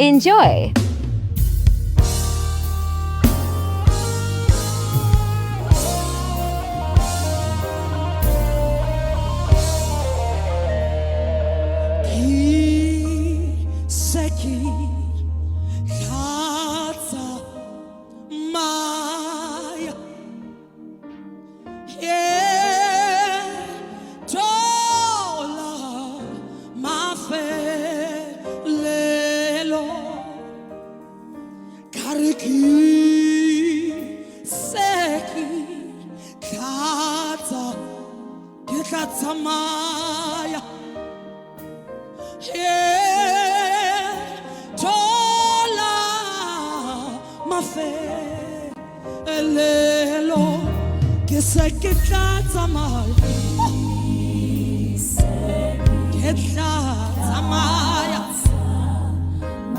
Enjoy! Seki Kata Maya Tola Mafe Lelo Kariki Seki Kata Maya Tola Mafe Lelo que se quita tsamaya,